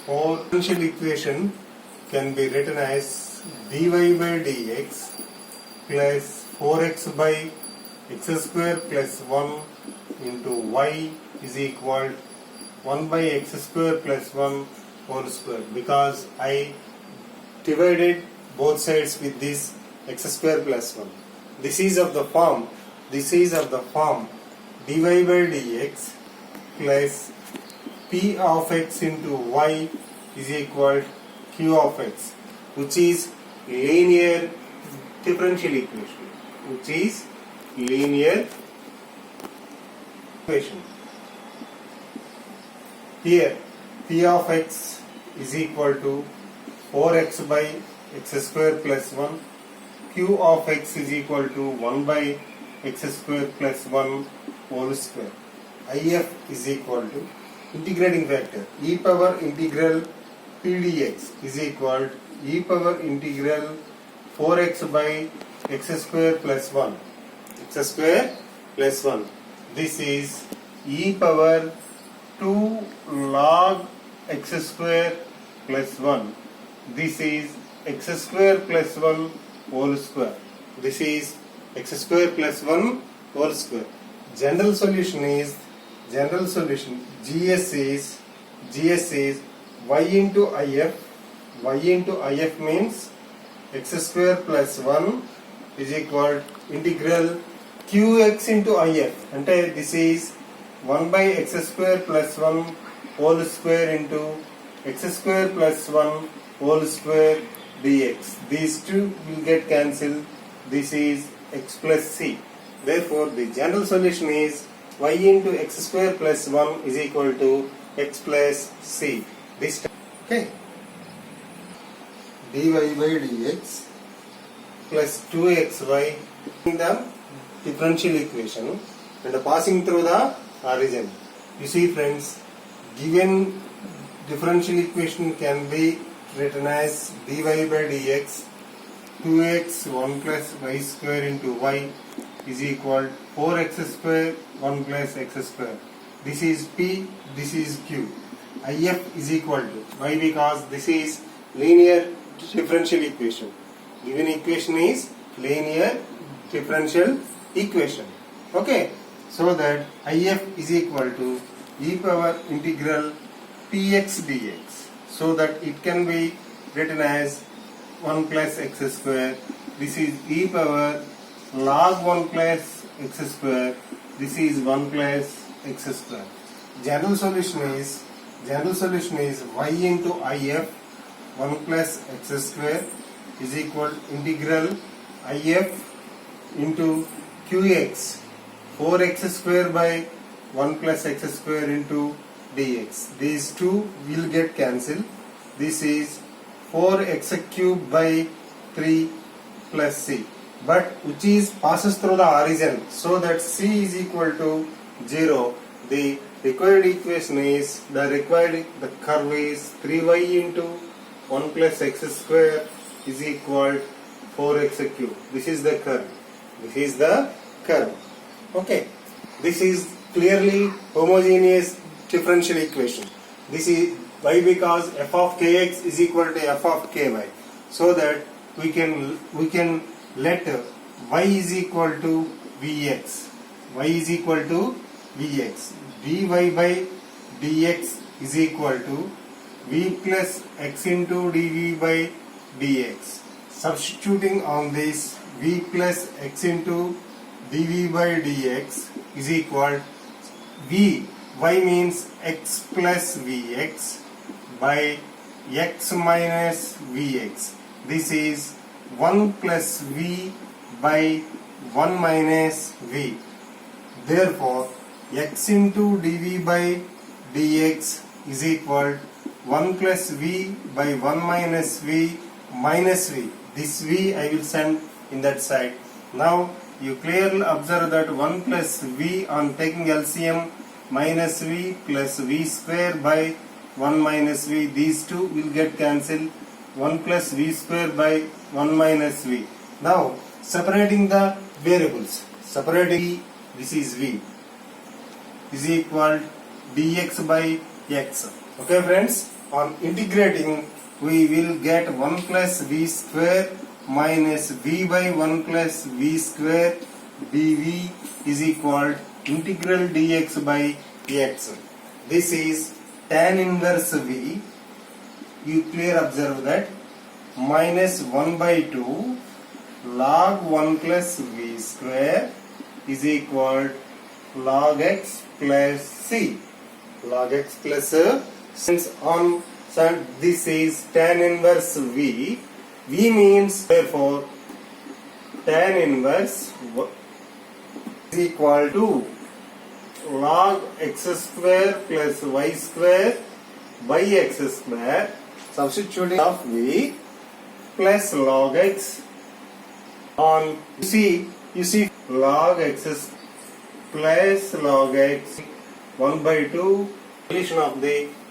Or differential equation can be written as dy by dx plus 4x by x square plus 1 into y is equal 1 by x square plus 1 whole square, because I divided both sides with this x square plus 1. This is of the form dy by dx plus p of x into y is equal q of x, which is linear differential equation. Here p of x is equal to 4x by x square plus 1, q of x is equal to 1 by x square plus 1 whole square. If is equal to integrating factor e power integral p dx is equal to e power integral 4x by x square plus 1. This is e power 2 log x square plus 1. This is x square plus 1 whole square. This is x square plus 1 whole square. General solution GS is y into if. Y into if means x square plus 1 is equal integral qx into if. Ante this is 1 by x square plus 1 whole square into x square plus 1 whole square dx. These two will get cancelled. This is x plus c. Therefore, the general solution is y into x square plus 1 is equal to x plus c. This time, okay. dy by dx plus 2xy in the differential equation and passing through the origin. You see, friends, given differential equation can be written as dy by dx 2x 1 plus y square into y is equal 4x square 1 plus x square. This is p, this is q. If is equal to, why? Because this is linear differential equation. Given equation is linear differential equation. Okay, so that if is equal to e power integral px dx, so that it can be written as 1 plus x square. This is e power log 1 plus x square. This is 1 plus x square. General solution is y into if 1 plus x square is equal integral if into qx 4x square by 1 plus x square into dx. These two will get cancelled. This is 4x cube by 3 plus c, but which is passes through the origin, so that c is equal to 0. The required equation is the curve is 3y into 1 plus x square is equal 4x cube. This is the curve. Okay, this is clearly homogeneous differential equation. This is why? Because f of kx is equal to f of ky, so that we can let y is equal to vx. dy by dx is equal to v plus x into dv by dx. Substituting on this, v plus x into dv by dx is equal v, y means x plus vx by x minus vx. This is 1 plus v by 1 minus v. Therefore, x into dv by dx is equal 1 plus v by 1 minus v minus v. This v I will send in that side. Now you clearly observe that 1 plus v on taking LCM minus v plus v square by 1 minus v. These two will get cancelled. 1 plus v square by 1 minus v. Now separating the variables. This is v is equal dx by x. Okay friends, on integrating, we will get 1 plus v square minus v by 1 plus v square dv is equal to integral dx by x. This is tan inverse v. You clear observe that minus 1 by 2 log 1 plus v square is equal to log x plus c. Log x plus since on this is tan inverse v. V means therefore tan inverse is equal to log x square plus y square by x square, substituting of v plus log x on you see log x plus log x 1 by 2 solution of the